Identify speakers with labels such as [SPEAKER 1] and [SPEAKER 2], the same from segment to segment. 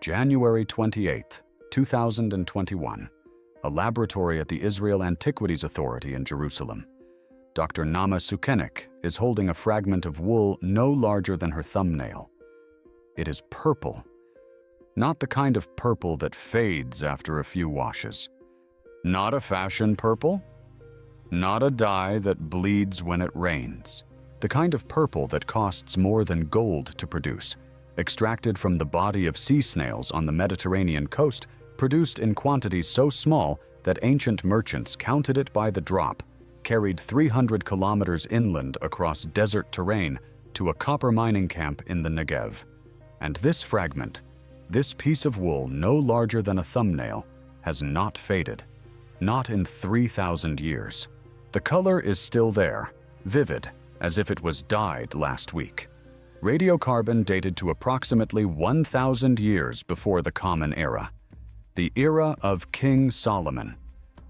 [SPEAKER 1] January 28, 2021. A laboratory at the Israel Antiquities Authority in Jerusalem. Dr. Naama Sukenik is holding a fragment of wool no larger than her thumbnail. It is purple. Not the kind of purple that fades after a few washes. Not a fashion purple. Not a dye that bleeds when it rains. The kind of purple that costs more than gold to produce, extracted from the body of sea snails on the Mediterranean coast, produced in quantities so small that ancient merchants counted it by the drop, carried 300 kilometers inland across desert terrain to a copper mining camp in the Negev. And this fragment, this piece of wool no larger than a thumbnail, has not faded. Not in 3,000 years. The color is still there, vivid, as if it was dyed last week. Radiocarbon dated to approximately 1,000 years before the Common Era. The era of King Solomon,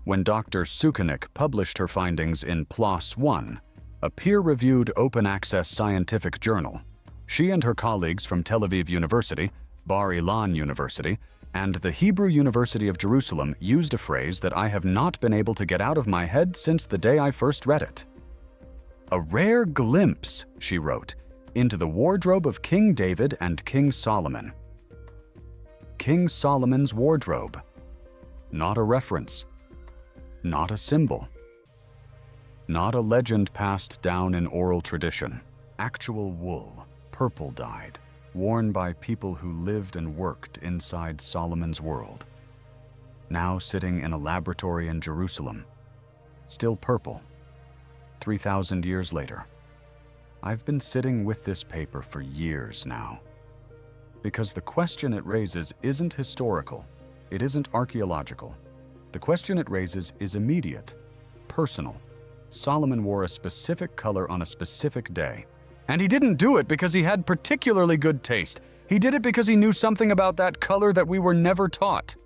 [SPEAKER 1] when Dr. Sukenik published her findings in PLOS ONE, a peer-reviewed open-access scientific journal. She and her colleagues from Tel Aviv University, Bar Ilan University, and the Hebrew University of Jerusalem used a phrase that I have not been able to get out of my head since the day I first read it. A rare glimpse, she wrote, into the wardrobe of King David and King Solomon. King Solomon's wardrobe. Not a reference. Not a symbol. Not a legend passed down in oral tradition. Actual wool, purple dyed, worn by people who lived and worked inside Solomon's world. Now sitting in a laboratory in Jerusalem. Still purple. 3,000 years later. I've been sitting with this paper for years now. Because the question it raises isn't historical, it isn't archaeological. The question it raises is immediate, personal. Solomon wore a specific color on a specific day. And he didn't do it because he had particularly good taste. He did it because he knew something about that color that we were never taught.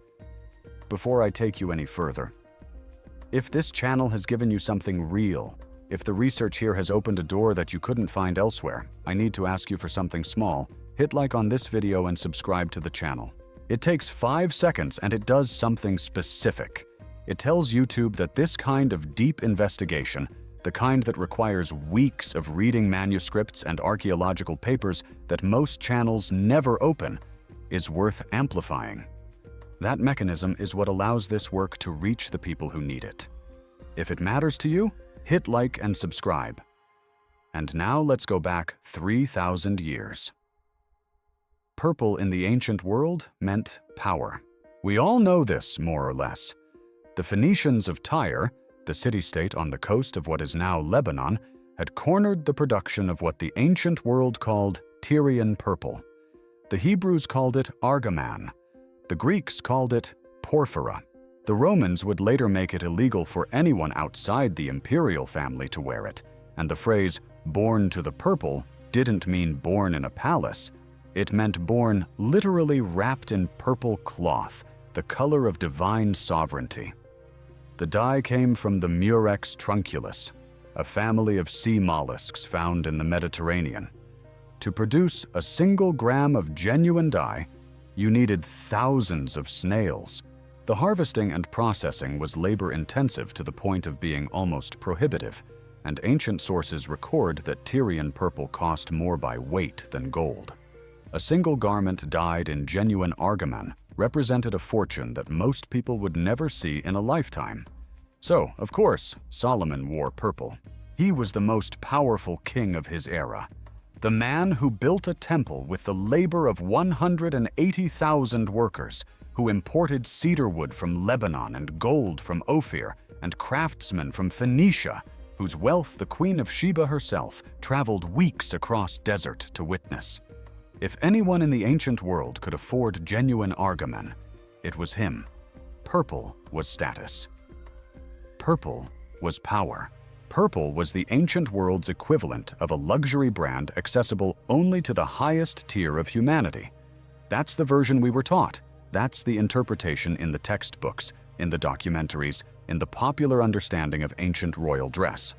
[SPEAKER 1] Before I take you any further, if this channel has given you something real, if the research here has opened a door that you couldn't find elsewhere, I need to ask you for something small. Hit like on this video and subscribe to the channel. It takes 5 seconds and it does something specific. It tells YouTube that this kind of deep investigation, the kind that requires weeks of reading manuscripts and archaeological papers that most channels never open, is worth amplifying. That mechanism is what allows this work to reach the people who need it. If it matters to you, hit like and subscribe. And now let's go back 3,000 years. Purple in the ancient world meant power. We all know this, more or less. The Phoenicians of Tyre, the city-state on the coast of what is now Lebanon, had cornered the production of what the ancient world called Tyrian purple. The Hebrews called it argaman. The Greeks called it porphyra. The Romans would later make it illegal for anyone outside the imperial family to wear it, and the phrase "born to the purple" didn't mean born in a palace. It meant born literally wrapped in purple cloth, the color of divine sovereignty. The dye came from the Murex trunculus, a family of sea mollusks found in the Mediterranean. To produce a single gram of genuine dye, you needed thousands of snails. The harvesting and processing was labor-intensive to the point of being almost prohibitive, and ancient sources record that Tyrian purple cost more by weight than gold. A single garment dyed in genuine argaman represented a fortune that most people would never see in a lifetime. So, of course, Solomon wore purple. He was the most powerful king of his era. The man who built a temple with the labor of 180,000 workers, who imported cedar wood from Lebanon and gold from Ophir, and craftsmen from Phoenicia, whose wealth the Queen of Sheba herself traveled weeks across desert to witness. If anyone in the ancient world could afford genuine argaman, it was him. Purple was status. Purple was power. Purple was the ancient world's equivalent of a luxury brand accessible only to the highest tier of humanity. That's the version we were taught. That's the interpretation in the textbooks, in the documentaries, in the popular understanding of ancient royal dress.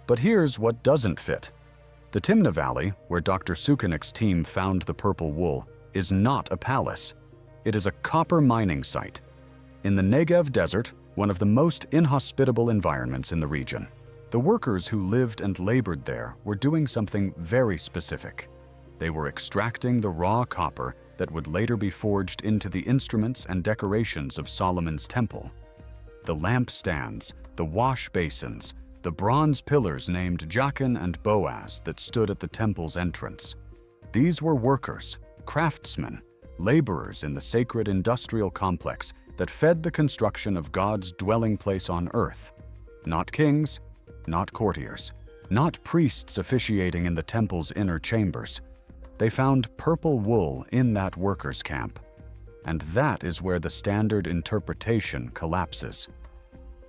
[SPEAKER 1] But here's what doesn't fit. The Timna Valley, where Dr. Sukenik's team found the purple wool, is not a palace. It is a copper mining site in the Negev Desert, one of the most inhospitable environments in the region. The workers who lived and labored there were doing something very specific. They were extracting the raw copper that would later be forged into the instruments and decorations of Solomon's temple. The lampstands, the wash basins, the bronze pillars named Jachin and Boaz that stood at the temple's entrance. These were workers, craftsmen, laborers in the sacred industrial complex that fed the construction of God's dwelling place on earth. Not kings, not courtiers, not priests officiating in the temple's inner chambers. They found purple wool in that workers' camp, and that is where the standard interpretation collapses.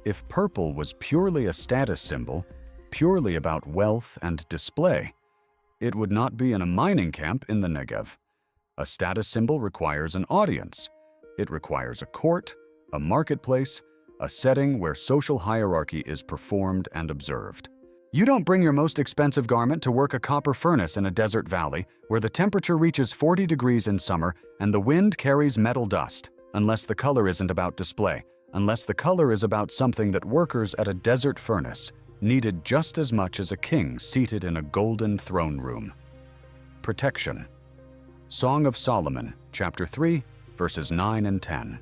[SPEAKER 1] If purple was purely a status symbol, purely about wealth and display, it would not be in a mining camp in the Negev. A status symbol requires an audience. It requires a court, a marketplace, a setting where social hierarchy is performed and observed. You don't bring your most expensive garment to work a copper furnace in a desert valley where the temperature reaches 40 degrees in summer and the wind carries metal dust, unless the color isn't about display, unless the color is about something that workers at a desert furnace needed just as much as a king seated in a golden throne room. Protection. Song of Solomon, chapter 3, verses 9 and 10.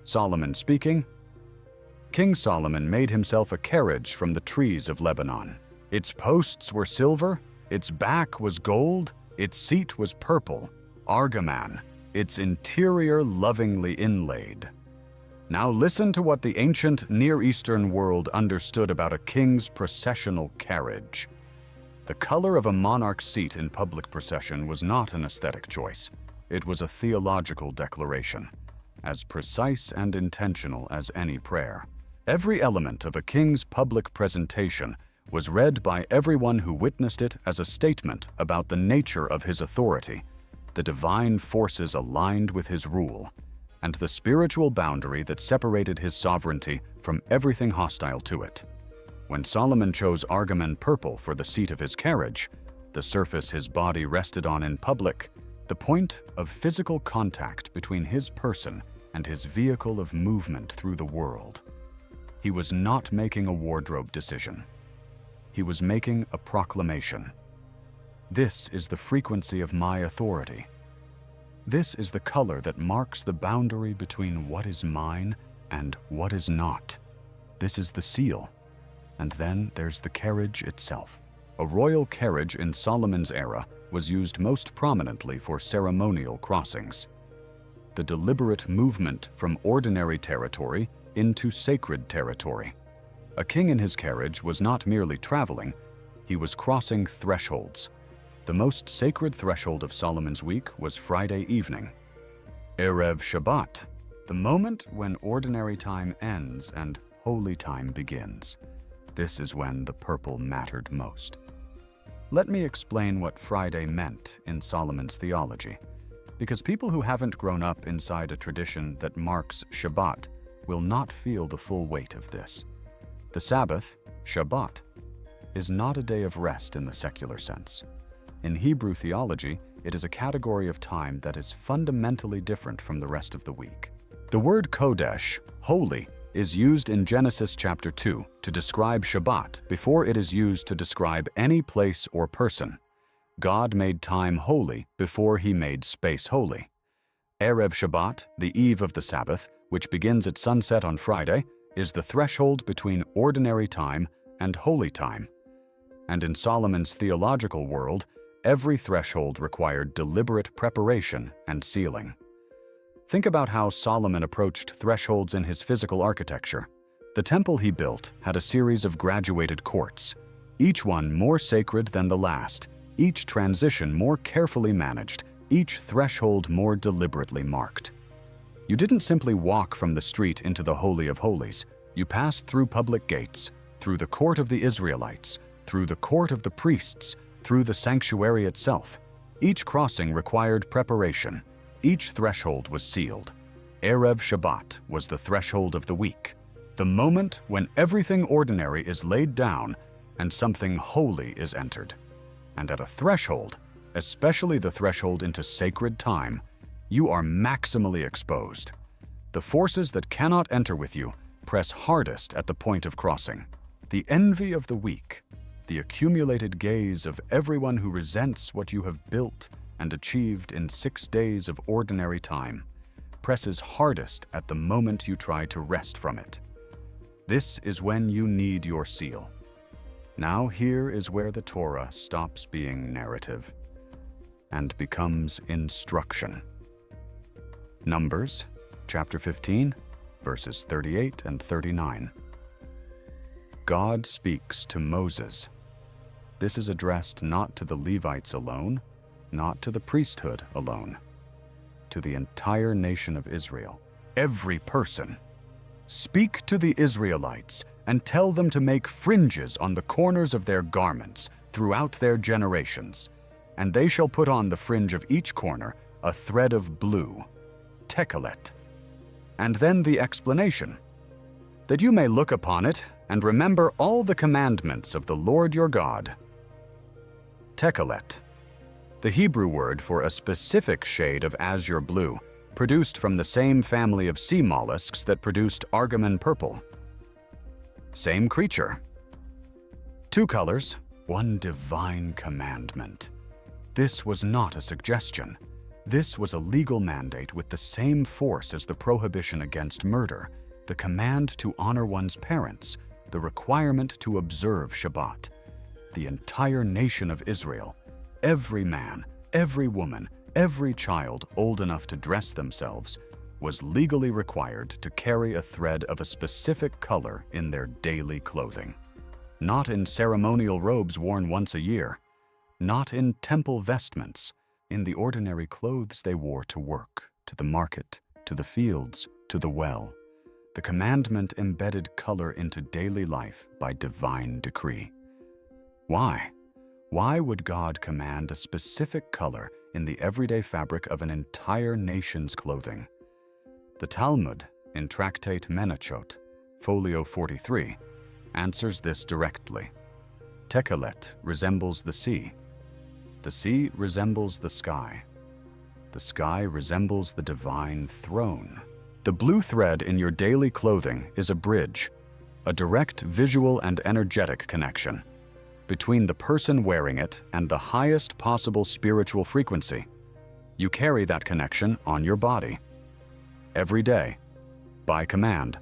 [SPEAKER 1] Solomon speaking, King Solomon made himself a carriage from the trees of Lebanon. Its posts were silver, its back was gold, its seat was purple, argaman, its interior lovingly inlaid. Now listen to what the ancient Near Eastern world understood about a king's processional carriage. The color of a monarch's seat in public procession was not an aesthetic choice. It was a theological declaration, as precise and intentional as any prayer. Every element of a king's public presentation was read by everyone who witnessed it as a statement about the nature of his authority, the divine forces aligned with his rule, and the spiritual boundary that separated his sovereignty from everything hostile to it. When Solomon chose argaman purple for the seat of his carriage, the surface his body rested on in public, the point of physical contact between his person and his vehicle of movement through the world, he was not making a wardrobe decision. He was making a proclamation. This is the frequency of my authority. This is the color that marks the boundary between what is mine and what is not. This is the seal. And then there's the carriage itself. A royal carriage in Solomon's era was used most prominently for ceremonial crossings. The deliberate movement from ordinary territory into sacred territory. A king in his carriage was not merely traveling, he was crossing thresholds. The most sacred threshold of Solomon's week was Friday evening. Erev Shabbat, the moment when ordinary time ends and holy time begins. This is when the purple mattered most. Let me explain what Friday meant in Solomon's theology, because people who haven't grown up inside a tradition that marks Shabbat will not feel the full weight of this. The Sabbath, Shabbat, is not a day of rest in the secular sense. In Hebrew theology, it is a category of time that is fundamentally different from the rest of the week. The word Kodesh, holy, is used in Genesis chapter 2 to describe Shabbat before it is used to describe any place or person. God made time holy before he made space holy. Erev Shabbat, the eve of the Sabbath, which begins at sunset on Friday, is the threshold between ordinary time and holy time. And in Solomon's theological world, every threshold required deliberate preparation and sealing. Think about how Solomon approached thresholds in his physical architecture. The temple he built had a series of graduated courts, each one more sacred than the last, each transition more carefully managed, each threshold more deliberately marked. You didn't simply walk from the street into the Holy of Holies. You passed through public gates, through the court of the Israelites, through the court of the priests, through the sanctuary itself. Each crossing required preparation. Each threshold was sealed. Erev Shabbat was the threshold of the week, the moment when everything ordinary is laid down and something holy is entered. And at a threshold, especially the threshold into sacred time, you are maximally exposed. The forces that cannot enter with you press hardest at the point of crossing. The envy of the weak, the accumulated gaze of everyone who resents what you have built and achieved in 6 days of ordinary time, presses hardest at the moment you try to wrest from it. This is when you need your seal. Now here is where the Torah stops being narrative and becomes instruction. Numbers, chapter 15, verses 38 and 39. God speaks to Moses. This is addressed not to the Levites alone, not to the priesthood alone, to the entire nation of Israel, every person. Speak to the Israelites and tell them to make fringes on the corners of their garments throughout their generations, and they shall put on the fringe of each corner a thread of blue, Tekhelet. And then the explanation, that you may look upon it and remember all the commandments of the Lord your God. Tekhelet, the Hebrew word for a specific shade of azure blue, produced from the same family of sea mollusks that produced argaman purple. Same creature. 2 colors, 1 divine commandment. This was not a suggestion. This was a legal mandate with the same force as the prohibition against murder, the command to honor one's parents, the requirement to observe Shabbat. The entire nation of Israel, every man, every woman, every child old enough to dress themselves, was legally required to carry a thread of a specific color in their daily clothing. Not in ceremonial robes worn once a year, not in temple vestments, in the ordinary clothes they wore to work, to the market, to the fields, to the well. The commandment embedded color into daily life by divine decree. Why? Why would God command a specific color in the everyday fabric of an entire nation's clothing? The Talmud, in Tractate Menachot, folio 43, answers this directly. Tekhelet resembles the sea. The sea resembles the sky. The sky resembles the divine throne. The blue thread in your daily clothing is a bridge, a direct visual and energetic connection between the person wearing it and the highest possible spiritual frequency. You carry that connection on your body, every day, by command.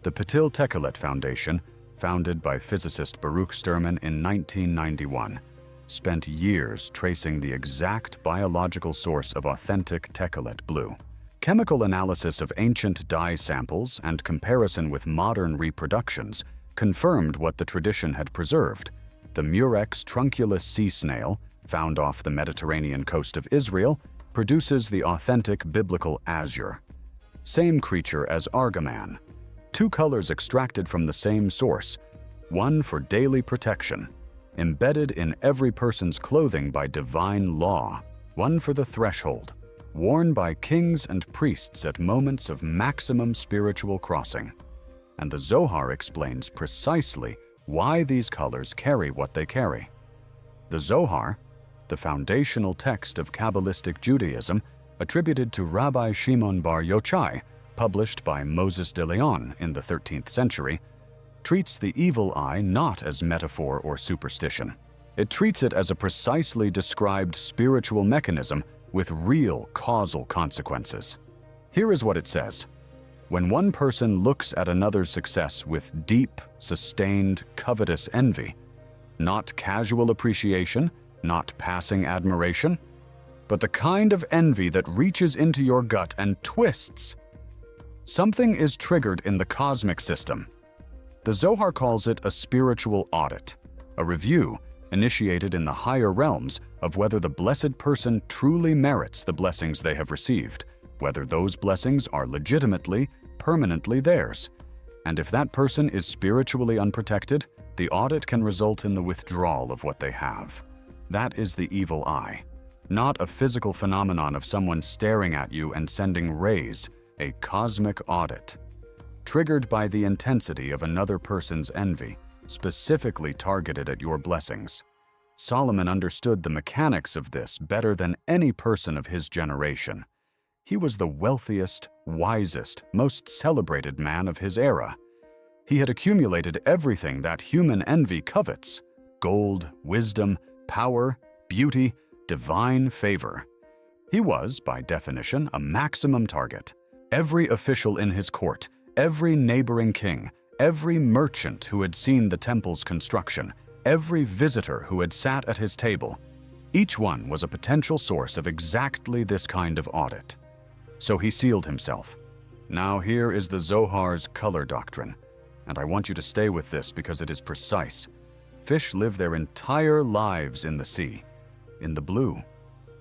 [SPEAKER 1] The Patil Tekhelet Foundation, founded by physicist Baruch Sterman in 1991, spent years tracing the exact biological source of authentic Tekhelet blue. Chemical analysis of ancient dye samples and comparison with modern reproductions confirmed what the tradition had preserved. The Murex trunculus sea snail, found off the Mediterranean coast of Israel, produces the authentic biblical azure. Same creature as argaman. 2 colors extracted from the same source, one for daily protection, embedded in every person's clothing by divine law, one for the threshold, worn by kings and priests at moments of maximum spiritual crossing. And the Zohar explains precisely why these colors carry what they carry. The Zohar, the foundational text of Kabbalistic Judaism, attributed to Rabbi Shimon bar Yochai, published by Moses de Leon in the 13th century, treats the evil eye not as metaphor or superstition. It treats it as a precisely described spiritual mechanism with real causal consequences. Here is what it says. When one person looks at another's success with deep, sustained, covetous envy, not casual appreciation, not passing admiration, but the kind of envy that reaches into your gut and twists, something is triggered in the cosmic system. The Zohar calls it a spiritual audit, a review initiated in the higher realms of whether the blessed person truly merits the blessings they have received, whether those blessings are legitimately, permanently theirs. And if that person is spiritually unprotected, the audit can result in the withdrawal of what they have. That is the evil eye, not a physical phenomenon of someone staring at you and sending rays, a cosmic audit, triggered by the intensity of another person's envy, specifically targeted at your blessings. Solomon understood the mechanics of this better than any person of his generation. He was the wealthiest, wisest, most celebrated man of his era. He had accumulated everything that human envy covets: gold, wisdom, power, beauty, divine favor. He was, by definition, a maximum target. Every official in his court, every neighboring king, every merchant who had seen the temple's construction, every visitor who had sat at his table, each one was a potential source of exactly this kind of audit. So he sealed himself. Now here is the Zohar's color doctrine, and I want you to stay with this because it is precise. Fish live their entire lives in the sea, in the blue,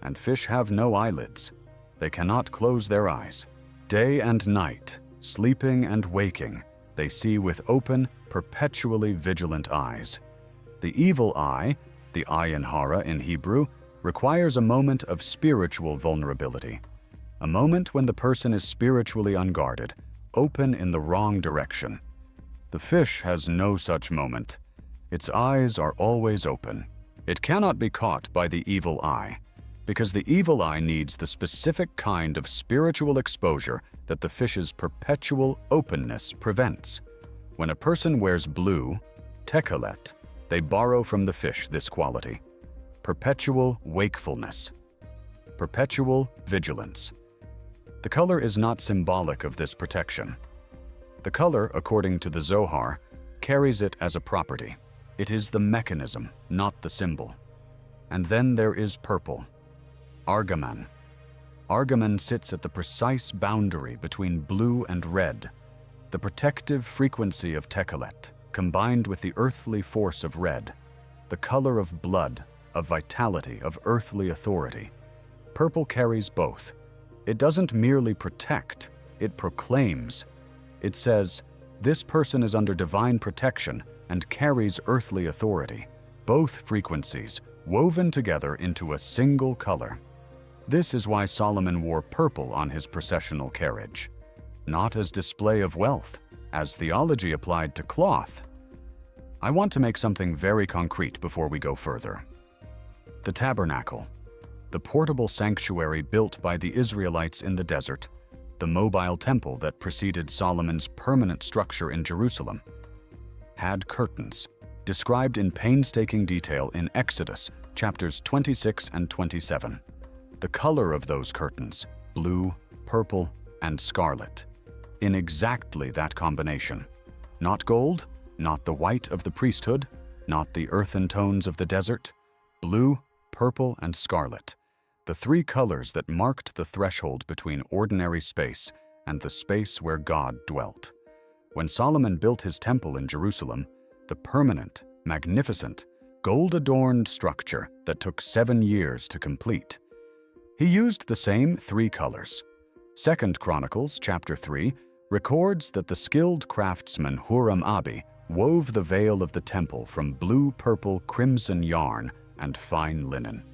[SPEAKER 1] and fish have no eyelids. They cannot close their eyes. Day and night, sleeping and waking, they see with open, perpetually vigilant eyes. The evil eye, the ayin hara in Hebrew, requires a moment of spiritual vulnerability. A moment when the person is spiritually unguarded, open in the wrong direction. The fish has no such moment. Its eyes are always open. It cannot be caught by the evil eye, because the evil eye needs the specific kind of spiritual exposure that the fish's perpetual openness prevents. When a person wears blue, Tekhelet, they borrow from the fish this quality: perpetual wakefulness, perpetual vigilance. The color is not symbolic of this protection. The color, according to the Zohar, carries it as a property. It is the mechanism, not the symbol. And then there is purple, argaman. Argaman sits at the precise boundary between blue and red, the protective frequency of Tekhelet, combined with the earthly force of red, the color of blood, of vitality, of earthly authority. Purple carries both. It doesn't merely protect, it proclaims. It says, this person is under divine protection and carries earthly authority. Both frequencies woven together into a single color. This is why Solomon wore purple on his processional carriage. Not as display of wealth, as theology applied to cloth. I want to make something very concrete before we go further. The tabernacle, the portable sanctuary built by the Israelites in the desert, the mobile temple that preceded Solomon's permanent structure in Jerusalem, had curtains, described in painstaking detail in Exodus chapters 26 and 27. The color of those curtains, blue, purple, and scarlet, in exactly that combination. Not gold, not the white of the priesthood, not the earthen tones of the desert, blue, purple, and scarlet. The three colors that marked the threshold between ordinary space and the space where God dwelt. When Solomon built his temple in Jerusalem, the permanent, magnificent, gold-adorned structure that took 7 years to complete, he used the same three colors. 2 Chronicles chapter 3 records that the skilled craftsman Huram-Abi wove the veil of the temple from blue, purple, crimson yarn and fine linen.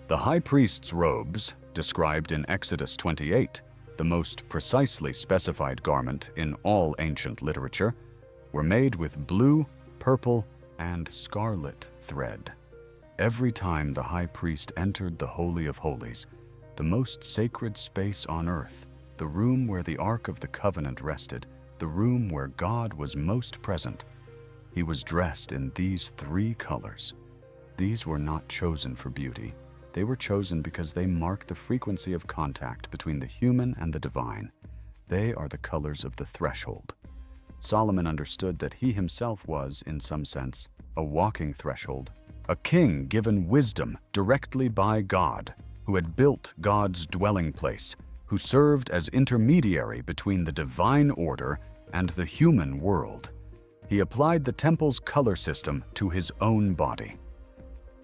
[SPEAKER 1] The high priest's robes, described in Exodus 28, the most precisely specified garment in all ancient literature, were made with blue, purple, and scarlet thread. Every time the high priest entered the Holy of Holies, the most sacred space on earth, the room where the Ark of the Covenant rested, the room where God was most present, he was dressed in these three colors. These were not chosen for beauty. They were chosen because they mark the frequency of contact between the human and the divine. They are the colors of the threshold. Solomon understood that he himself was, in some sense, a walking threshold, a king given wisdom directly by God, who had built God's dwelling place, who served as intermediary between the divine order and the human world. He applied the temple's color system to his own body.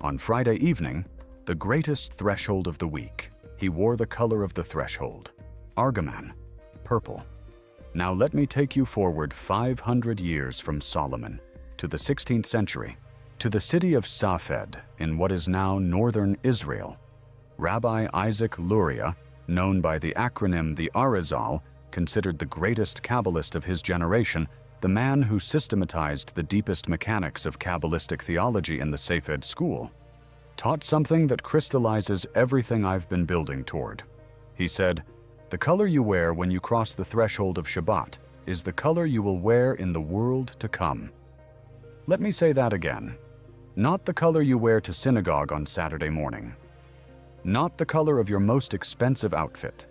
[SPEAKER 1] On Friday evening, the greatest threshold of the week, he wore the color of the threshold, argaman, purple. Now let me take you forward 500 years from Solomon, to the 16th century, to the city of Safed in what is now northern Israel. Rabbi Isaac Luria, known by the acronym the Arizal, considered the greatest Kabbalist of his generation, the man who systematized the deepest mechanics of Kabbalistic theology in the Safed school, taught something that crystallizes everything I've been building toward. He said, The color you wear when you cross the threshold of Shabbat is the color you will wear in the world to come. Let me say that again. Not the color you wear to synagogue on Saturday morning. Not the color of your most expensive outfit.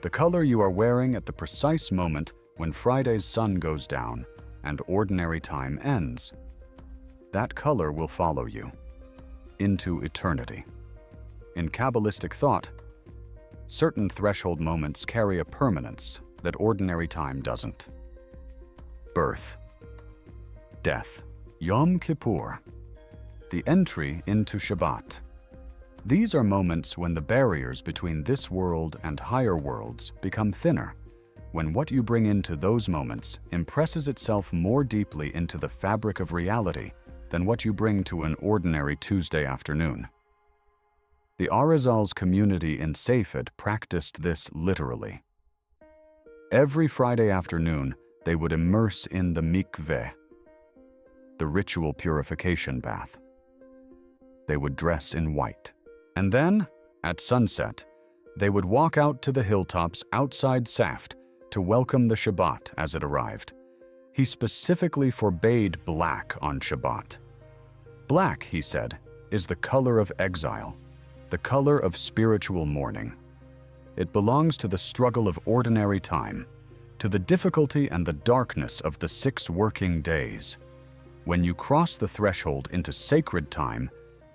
[SPEAKER 1] The color you are wearing at the precise moment when Friday's sun goes down and ordinary time ends. That color will follow you into eternity. In Kabbalistic thought, certain threshold moments carry a permanence that ordinary time doesn't. Birth, death, Yom Kippur, the entry into Shabbat. These are moments when the barriers between this world and higher worlds become thinner, when what you bring into those moments impresses itself more deeply into the fabric of reality than what you bring to an ordinary Tuesday afternoon. The Arizal's community in Safed practiced this literally. Every Friday afternoon, they would immerse in the mikveh, the ritual purification bath. They would dress in white. And then, at sunset, they would walk out to the hilltops outside Saft to welcome the Shabbat as it arrived. He specifically forbade black on Shabbat. Black, he said, is the color of exile, the color of spiritual mourning. It belongs to the struggle of ordinary time, to the difficulty and the darkness of the 6 working days. When you cross the threshold into sacred time,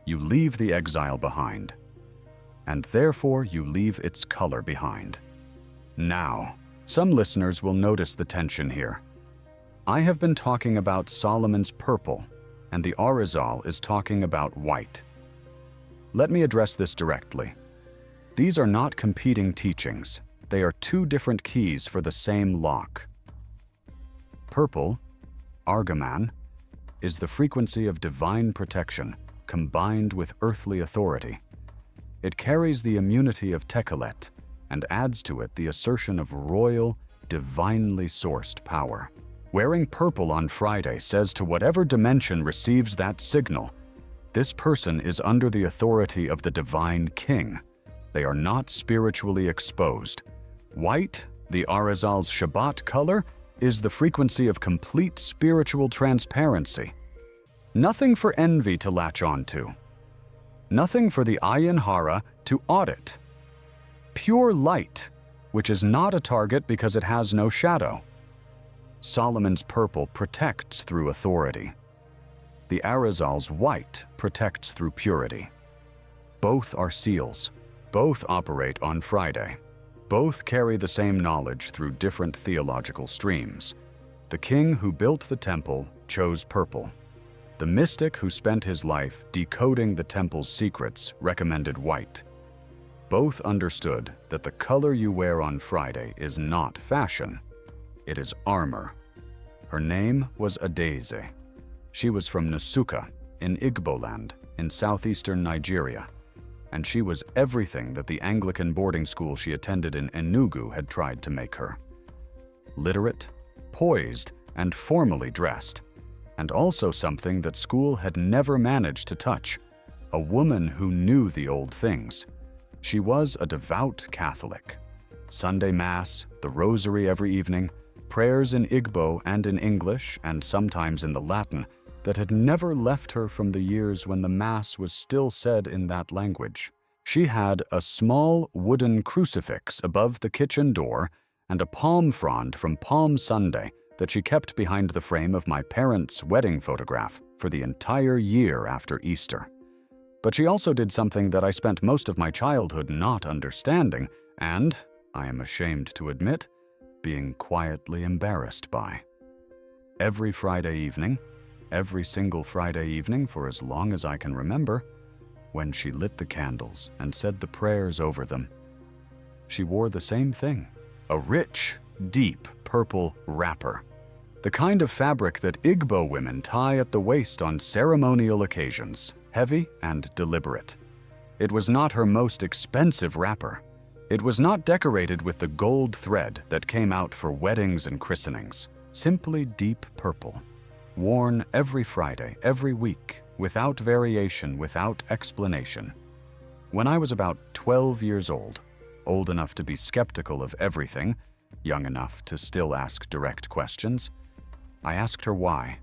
[SPEAKER 1] you leave the exile behind, and therefore you leave its color behind. Now, some listeners will notice the tension here. I have been talking about Solomon's purple, and the Arizal is talking about white. Let me address this directly. These are not competing teachings. They are 2 different keys for the same lock. Purple, argaman, is the frequency of divine protection combined with earthly authority. It carries the immunity of Tekhelet and adds to it the assertion of royal, divinely sourced power. Wearing purple on Friday says to whatever dimension receives that signal, this person is under the authority of the divine king. They are not spiritually exposed. White, the Arizal's Shabbat color, is the frequency of complete spiritual transparency. Nothing for envy to latch onto. Nothing for the ayin hara to audit. Pure light, which is not a target because it has no shadow. Solomon's purple protects through authority. The Arizal's white protects through purity. Both are seals. Both operate on Friday. Both carry the same knowledge through different theological streams. The king who built the temple chose purple. The mystic who spent his life decoding the temple's secrets recommended white. Both understood that the color you wear on Friday is not fashion. It is armor. Her name was Adeze. She was from Nsukka in Igbo land in southeastern Nigeria, and she was everything that the Anglican boarding school she attended in Enugu had tried to make her. Literate, poised, and formally dressed, and also something that school had never managed to touch, a woman who knew the old things. She was a devout Catholic. Sunday Mass, the Rosary every evening, prayers in Igbo and in English, and sometimes in the Latin, that had never left her from the years when the Mass was still said in that language. She had a small wooden crucifix above the kitchen door and a palm frond from Palm Sunday that she kept behind the frame of my parents' wedding photograph for the entire year after Easter. But she also did something that I spent most of my childhood not understanding and, I am ashamed to admit, being quietly embarrassed by. Every Friday evening, every single Friday evening for as long as I can remember, when she lit the candles and said the prayers over them, she wore the same thing, a rich, deep purple wrapper, the kind of fabric that Igbo women tie at the waist on ceremonial occasions, heavy and deliberate. It was not her most expensive wrapper. It was not decorated with the gold thread that came out for weddings and christenings, simply deep purple, worn every Friday, every week, without variation, without explanation. When I was about 12 years old, old enough to be skeptical of everything, young enough to still ask direct questions. I asked her why.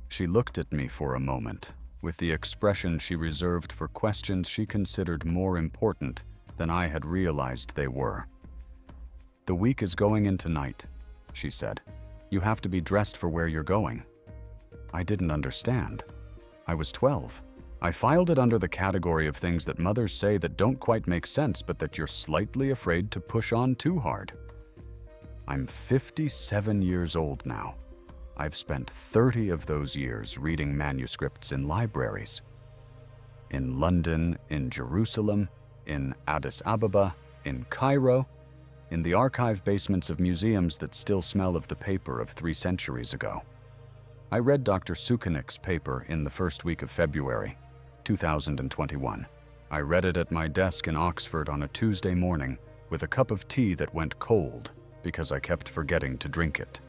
[SPEAKER 1] She looked at me for a moment, with the expression she reserved for questions she considered more important than I had realized they were. "The week is going in tonight," she said. "You have to be dressed for where you're going." I didn't understand. I was 12. I filed it under the category of things that mothers say that don't quite make sense, but that you're slightly afraid to push on too hard. I'm 57 years old now. I've spent 30 of those years reading manuscripts in libraries. In London, in Jerusalem, in Addis Ababa, in Cairo, in the archive basements of museums that still smell of the paper of 3 centuries ago. I read Dr. Sukenik's paper in the first week of February, 2021. I read it at my desk in Oxford on a Tuesday morning with a cup of tea that went cold because I kept forgetting to drink it.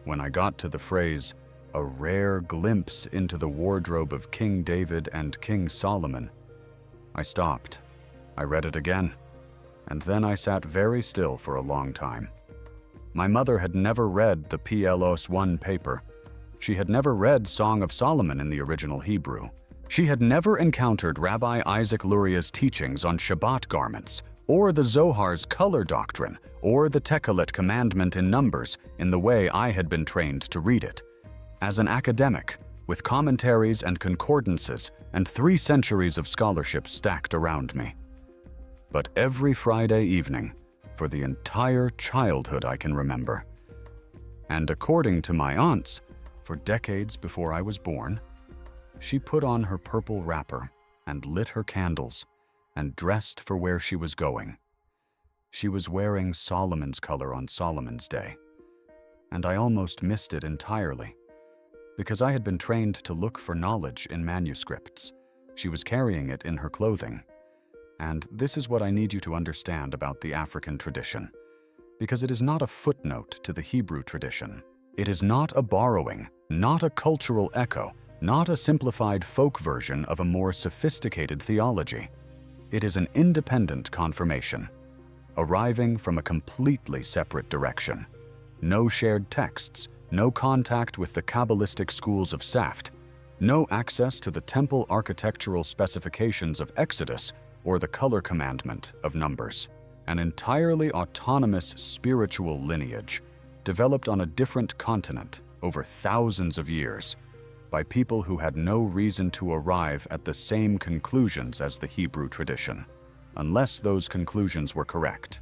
[SPEAKER 1] When I got to the phrase, "a rare glimpse into the wardrobe of King David and King Solomon," I stopped. I read it again, and then I sat very still for a long time. My mother had never read the PLOS ONE paper. She had never read Song of Solomon in the original Hebrew. She had never encountered Rabbi Isaac Luria's teachings on Shabbat garments, or the Zohar's color doctrine, or the Tekhelet commandment in Numbers in the way I had been trained to read it. As an academic, with commentaries and concordances and 3 centuries of scholarship stacked around me. But every Friday evening, for the entire childhood I can remember, and according to my aunts, for decades before I was born, she put on her purple wrapper and lit her candles and dressed for where she was going. She was wearing Solomon's color on Solomon's Day, and I almost missed it entirely. Because I had been trained to look for knowledge in manuscripts, she was carrying it in her clothing. And this is what I need you to understand about the African tradition, because it is not a footnote to the Hebrew tradition. It is not a borrowing, not a cultural echo, not a simplified folk version of a more sophisticated theology. It is an independent confirmation, arriving from a completely separate direction. No shared texts, no contact with the Kabbalistic schools of Saft, no access to the temple architectural specifications of Exodus or the color commandment of Numbers. An entirely autonomous spiritual lineage developed on a different continent over thousands of years by people who had no reason to arrive at the same conclusions as the Hebrew tradition, unless those conclusions were correct.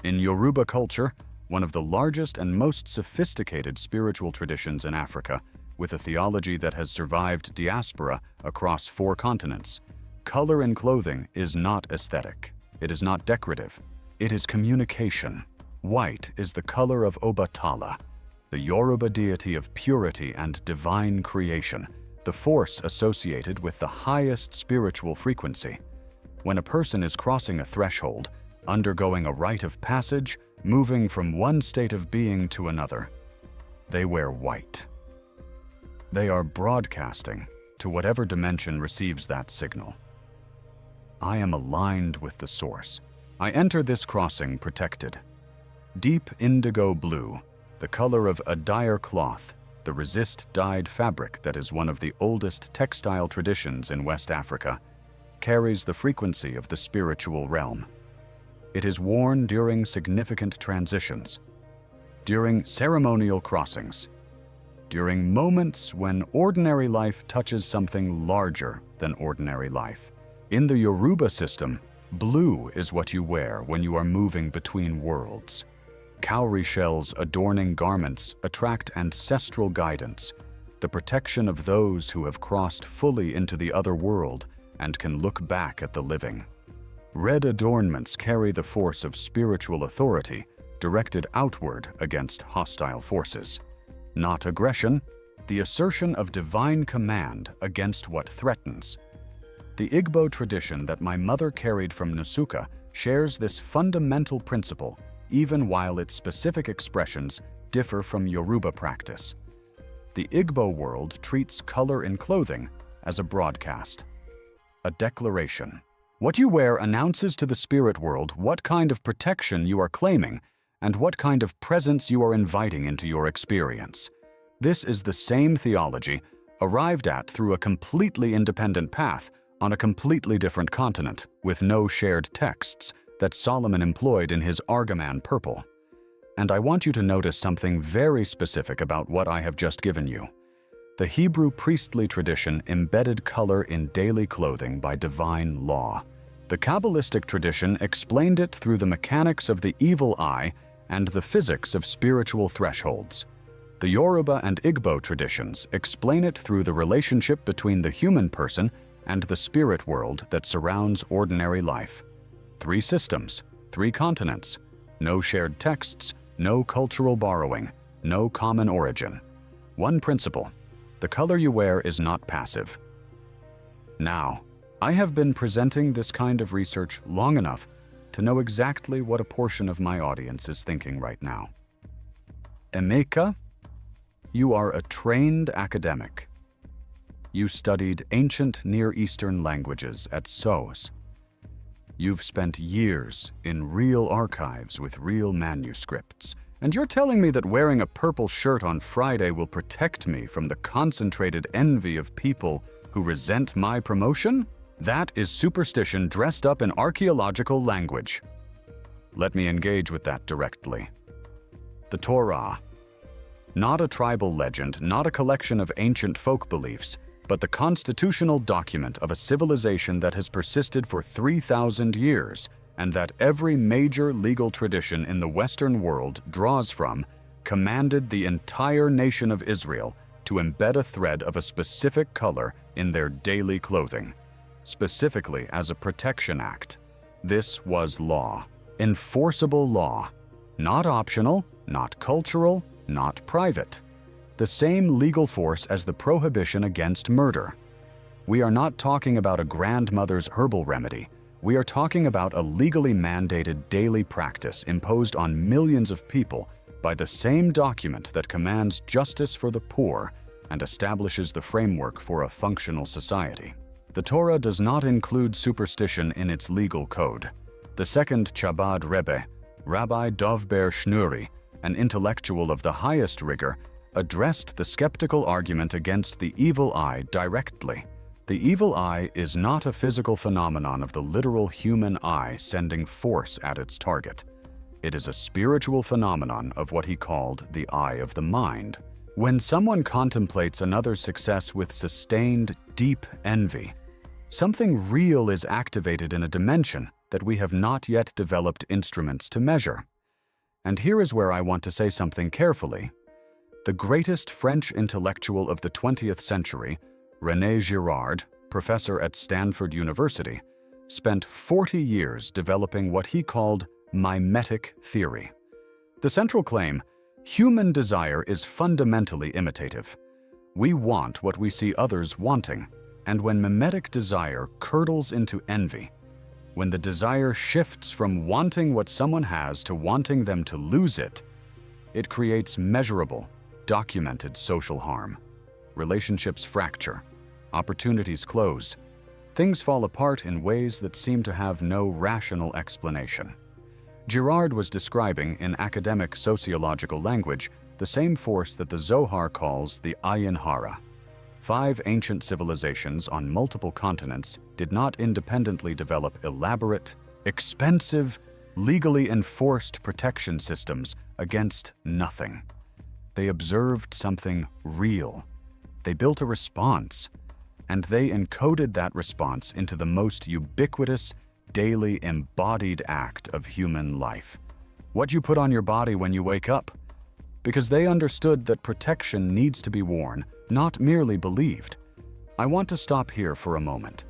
[SPEAKER 1] In Yoruba culture, one of the largest and most sophisticated spiritual traditions in Africa, with a theology that has survived diaspora across 4 continents, color in clothing is not aesthetic. It is not decorative. It is communication. White is the color of Obatala, the Yoruba deity of purity and divine creation, the force associated with the highest spiritual frequency. When a person is crossing a threshold, undergoing a rite of passage, moving from one state of being to another, they wear white. They are broadcasting to whatever dimension receives that signal. I am aligned with the source. I enter this crossing protected. Deep indigo blue, the color of a dyer cloth, the resist-dyed fabric that is one of the oldest textile traditions in West Africa, carries the frequency of the spiritual realm. It is worn during significant transitions, during ceremonial crossings, during moments when ordinary life touches something larger than ordinary life. In the Yoruba system, blue is what you wear when you are moving between worlds. Cowrie shells adorning garments attract ancestral guidance, the protection of those who have crossed fully into the other world and can look back at the living. Red adornments carry the force of spiritual authority directed outward against hostile forces. Not aggression, the assertion of divine command against what threatens. The Igbo tradition that my mother carried from Nsukka shares this fundamental principle, even while its specific expressions differ from Yoruba practice. The Igbo world treats color in clothing as a broadcast, a declaration, What you wear announces to the spirit world what kind of protection you are claiming and what kind of presence you are inviting into your experience. This is the same theology arrived at through a completely independent path on a completely different continent with no shared texts that Solomon employed in his argaman purple. And I want you to notice something very specific about what I have just given you. The Hebrew priestly tradition embedded color in daily clothing by divine law. The Kabbalistic tradition explained it through the mechanics of the evil eye and the physics of spiritual thresholds. The Yoruba and Igbo traditions explain it through the relationship between the human person and the spirit world that surrounds ordinary life. 3 systems, 3 continents, no shared texts, no cultural borrowing, no common origin. One principle: the color you wear is not passive. Now, I have been presenting this kind of research long enough to know exactly what a portion of my audience is thinking right now. Emeka, you are a trained academic. You studied ancient Near Eastern languages at SOAS. You've spent years in real archives with real manuscripts, and you're telling me that wearing a purple shirt on Friday will protect me from the concentrated envy of people who resent my promotion? That is superstition dressed up in archaeological language. Let me engage with that directly. The Torah. Not a tribal legend, not a collection of ancient folk beliefs, but the constitutional document of a civilization that has persisted for 3,000 years and that every major legal tradition in the Western world draws from, commanded the entire nation of Israel to embed a thread of a specific color in their daily clothing, specifically as a protection act. This was law, enforceable law, not optional, not cultural, not private. The same legal force as the prohibition against murder. We are not talking about a grandmother's herbal remedy. We are talking about a legally mandated daily practice imposed on millions of people by the same document that commands justice for the poor and establishes the framework for a functional society. The Torah does not include superstition in its legal code. The second Chabad Rebbe, Rabbi Dovber Shnuri, an intellectual of the highest rigor, addressed the skeptical argument against the evil eye directly. The evil eye is not a physical phenomenon of the literal human eye sending force at its target. It is a spiritual phenomenon of what he called the eye of the mind. When someone contemplates another's success with sustained, deep envy, something real is activated in a dimension that we have not yet developed instruments to measure. And here is where I want to say something carefully. The greatest French intellectual of the 20th century, René Girard, professor at Stanford University, spent 40 years developing what he called mimetic theory. The central claim: human desire is fundamentally imitative. We want what we see others wanting, and when mimetic desire curdles into envy, when the desire shifts from wanting what someone has to wanting them to lose it, it creates measurable, documented social harm. Relationships fracture, opportunities close, things fall apart in ways that seem to have no rational explanation. Girard was describing, in academic sociological language, the same force that the Zohar calls the Ayin Hara. 5 ancient civilizations on multiple continents did not independently develop elaborate, expensive, legally enforced protection systems against nothing. They observed something real. They built a response, and they encoded that response into the most ubiquitous, daily embodied act of human life. What you put on your body when you wake up. Because they understood that protection needs to be worn, not merely believed. I want to stop here for a moment.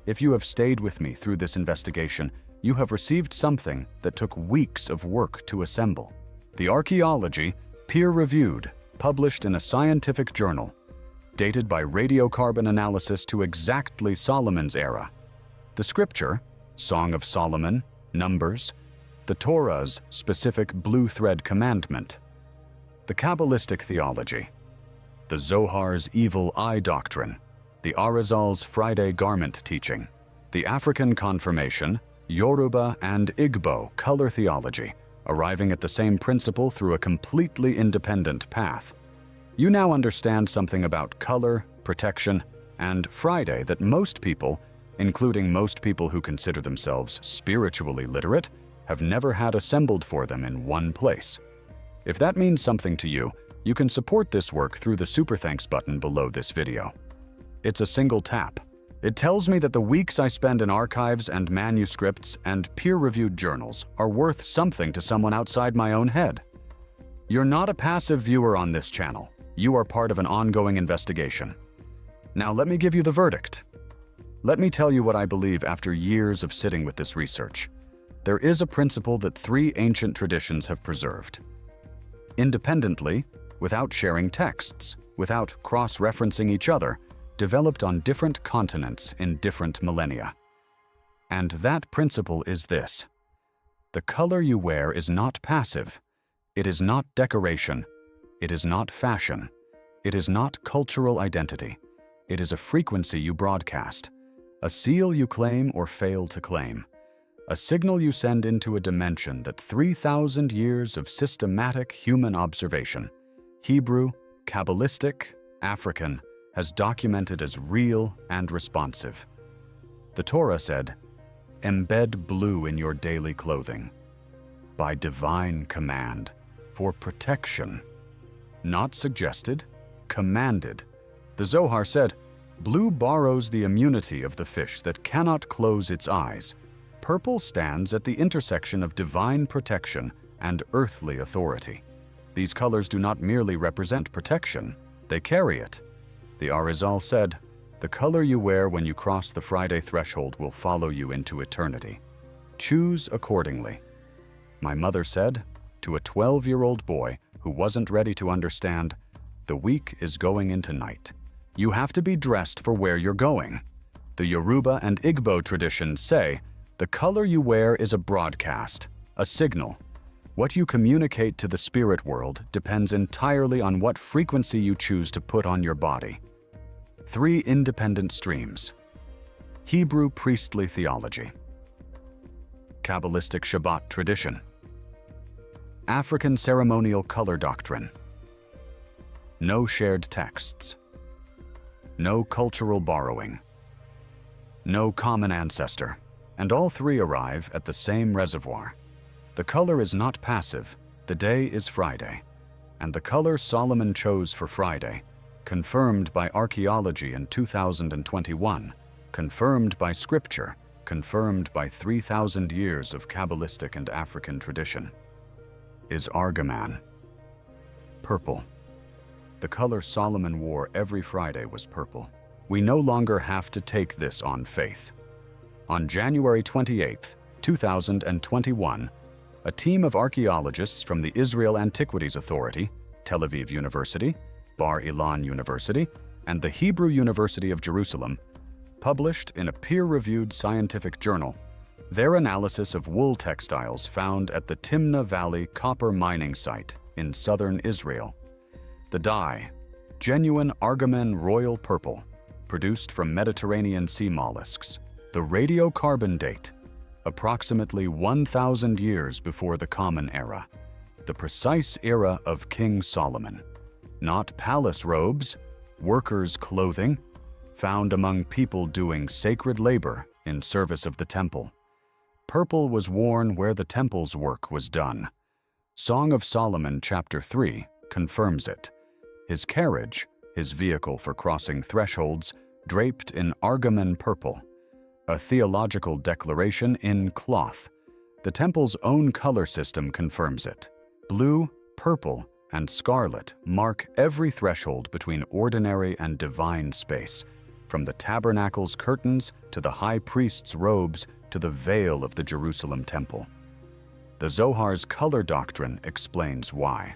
[SPEAKER 1] If you have stayed with me through this investigation, you have received something that took weeks of work to assemble. The archaeology, peer-reviewed, published in a scientific journal, dated by radiocarbon analysis to exactly Solomon's era. The scripture, Song of Solomon, Numbers, the Torah's specific blue thread commandment, the Kabbalistic theology, the Zohar's evil eye doctrine, the Arizal's Friday garment teaching, The African confirmation, Yoruba and Igbo color theology, arriving at the same principle through a completely independent path. You now understand something about color, protection, and Friday that most people, including most people who consider themselves spiritually literate, have never had assembled for them in one place. If that means something to you, you can support this work through the Super Thanks button below this video. It's a single tap. It tells me that the weeks I spend in archives and manuscripts and peer-reviewed journals are worth something to someone outside my own head. You're not a passive viewer on this channel. You are part of an ongoing investigation. Now let me give you the verdict. Let me tell you what I believe after years of sitting with this research. There is a principle that 3 ancient traditions have preserved. Independently, without sharing texts, without cross-referencing each other, developed on different continents in different millennia. And that principle is this: the color you wear is not passive, it is not decoration, it is not fashion, it is not cultural identity, it is a frequency you broadcast, a seal you claim or fail to claim, a signal you send into a dimension that 3,000 years of systematic human observation, Hebrew, Kabbalistic, African, has documented as real and responsive. The Torah said, "Embed blue in your daily clothing," by divine command, for protection. Not suggested, commanded. The Zohar said, "Blue borrows the immunity of the fish that cannot close its eyes. Purple stands at the intersection of divine protection and earthly authority." These colors do not merely represent protection, they carry it. The Arizal said, "The color you wear when you cross the Friday threshold will follow you into eternity. Choose accordingly." My mother said, to a 12-year-old boy who wasn't ready to understand, "The week is going into night. You have to be dressed for where you're going." The Yoruba and Igbo traditions say, "The color you wear is a broadcast, a signal. What you communicate to the spirit world depends entirely on what frequency you choose to put on your body." 3 independent streams. Hebrew priestly theology. Kabbalistic Shabbat tradition. African ceremonial color doctrine. No shared texts. No cultural borrowing. No common ancestor. And all 3 arrive at the same reservoir. The color is not passive, the day is Friday. And the color Solomon chose for Friday, confirmed by archaeology in 2021, confirmed by scripture, confirmed by 3,000 years of Kabbalistic and African tradition, is argaman. Purple. The color Solomon wore every Friday was purple. We no longer have to take this on faith. On January 28, 2021, a team of archaeologists from the Israel Antiquities Authority, Tel Aviv University, Bar Ilan University, and the Hebrew University of Jerusalem published in a peer-reviewed scientific journal their analysis of wool textiles found at the Timna Valley copper mining site in southern Israel. The dye, genuine argaman royal purple, produced from Mediterranean sea mollusks. The radiocarbon date, approximately 1,000 years before the Common Era. The precise era of King Solomon. Not palace robes, workers' clothing, found among people doing sacred labor in service of the temple. Purple was worn where the temple's work was done. Song of Solomon chapter 3 confirms it. His carriage, his vehicle for crossing thresholds, draped in argaman purple. A theological declaration in cloth. The temple's own color system confirms it. Blue, purple, and scarlet mark every threshold between ordinary and divine space, from the tabernacle's curtains to the high priest's robes to the veil of the Jerusalem temple. The Zohar's color doctrine explains why.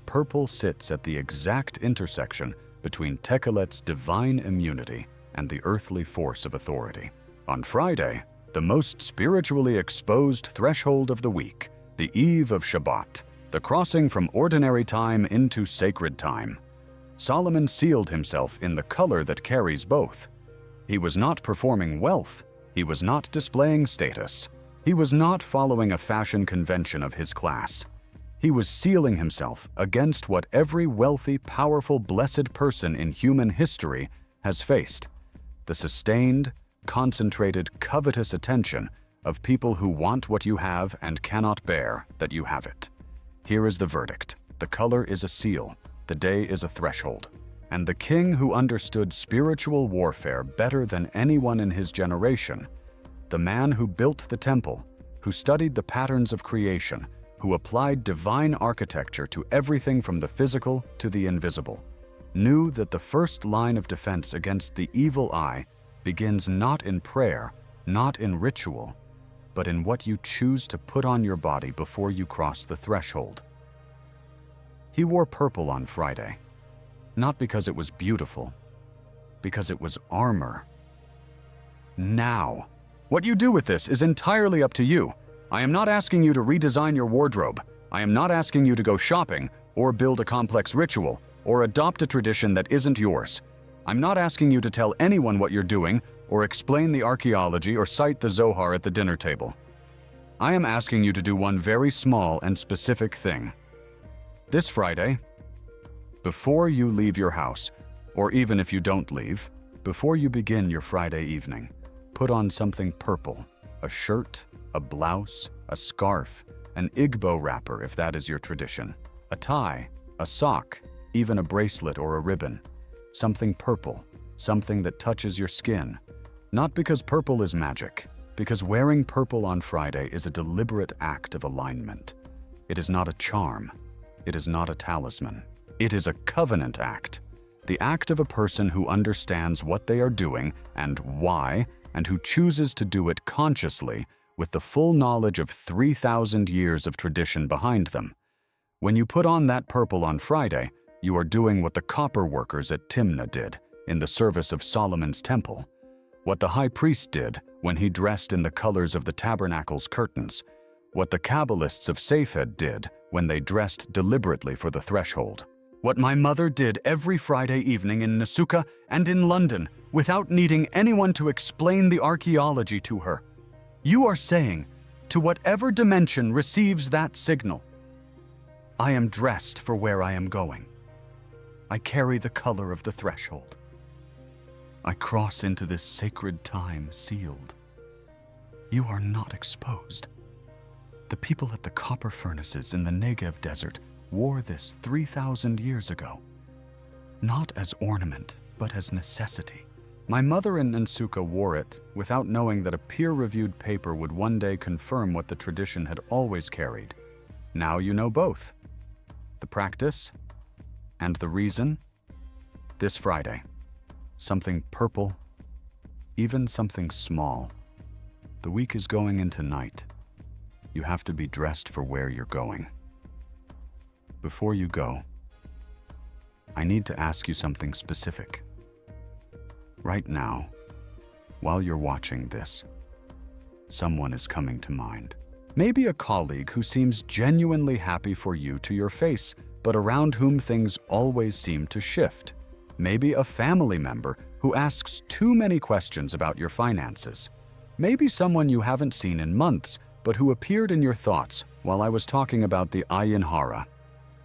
[SPEAKER 1] Purple sits at the exact intersection between Tekhelet's divine immunity and the earthly force of authority. On Friday, the most spiritually exposed threshold of the week, the eve of Shabbat, the crossing from ordinary time into sacred time, Solomon sealed himself in the color that carries both. He was not performing wealth, He was not displaying status. He was not following a fashion convention of his class. He was sealing himself against what every wealthy, powerful, blessed person in human history has faced: the sustained, concentrated, covetous attention of people who want what you have and cannot bear that you have it. Here is the verdict. The color is a seal. The day is a threshold. And the king who understood spiritual warfare better than anyone in his generation, the man who built the temple, who studied the patterns of creation, who applied divine architecture to everything from the physical to the invisible, knew that the first line of defense against the evil eye begins not in prayer, not in ritual, but in what you choose to put on your body before you cross the threshold. He wore purple on Friday, not because it was beautiful, because it was armor. Now, what you do with this is entirely up to you. I am not asking you to redesign your wardrobe. I am not asking you to go shopping or build a complex ritual or adopt a tradition that isn't yours. I'm not asking you to tell anyone what you're doing or explain the archaeology or cite the Zohar at the dinner table. I am asking you to do one very small and specific thing. This Friday, before you leave your house, or even if you don't leave, before you begin your Friday evening, put on something purple: a shirt, a blouse, a scarf, an Igbo wrapper if that is your tradition, a tie, a sock, even a bracelet or a ribbon. Something purple, something that touches your skin. Not because purple is magic, because wearing purple on Friday is a deliberate act of alignment. It is not a charm. It is not a talisman. It is a covenant act. The act of a person who understands what they are doing and why, and who chooses to do it consciously with the full knowledge of 3,000 years of tradition behind them. When you put on that purple on Friday, you are doing what the copper workers at Timna did in the service of Solomon's temple, what the high priest did when he dressed in the colors of the tabernacle's curtains, what the Kabbalists of Safed did when they dressed deliberately for the threshold, what my mother did every Friday evening in Nsukka and in London without needing anyone to explain the archaeology to her. You are saying, to whatever dimension receives that signal, I am dressed for where I am going. I carry the color of the threshold. I cross into this sacred time sealed. You are not exposed. The people at the copper furnaces in the Negev desert wore this 3,000 years ago, not as ornament, but as necessity. My mother in Nsukka wore it without knowing that a peer-reviewed paper would one day confirm what the tradition had always carried. Now you know both. The practice and the reason. This Friday, something purple, even something small. The week is going into night. You have to be dressed for where you're going. Before you go, I need to ask you something specific. Right now, while you're watching this, someone is coming to mind. Maybe a colleague who seems genuinely happy for you to your face, but around whom things always seem to shift. Maybe a family member who asks too many questions about your finances. Maybe someone you haven't seen in months, but who appeared in your thoughts while I was talking about the Ayin Hara,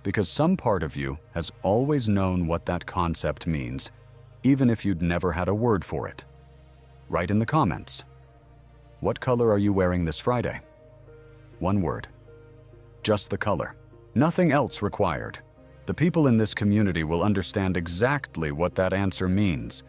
[SPEAKER 1] because some part of you has always known what that concept means, even if you'd never had a word for it. Write in the comments. What color are you wearing this Friday? One word. Just the color. Nothing else required. The people in this community will understand exactly what that answer means.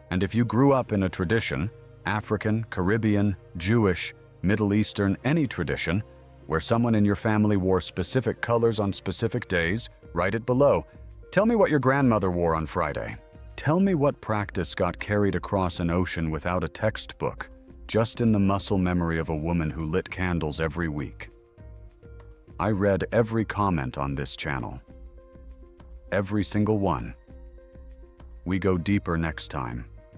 [SPEAKER 1] And if you grew up in a tradition, African, Caribbean, Jewish, Middle Eastern, any tradition, where someone in your family wore specific colors on specific days, write it below. Tell me what your grandmother wore on Friday. Tell me what practice got carried across an ocean without a textbook, just in the muscle memory of a woman who lit candles every week. I read every comment on this channel. Every single one. We go deeper next time.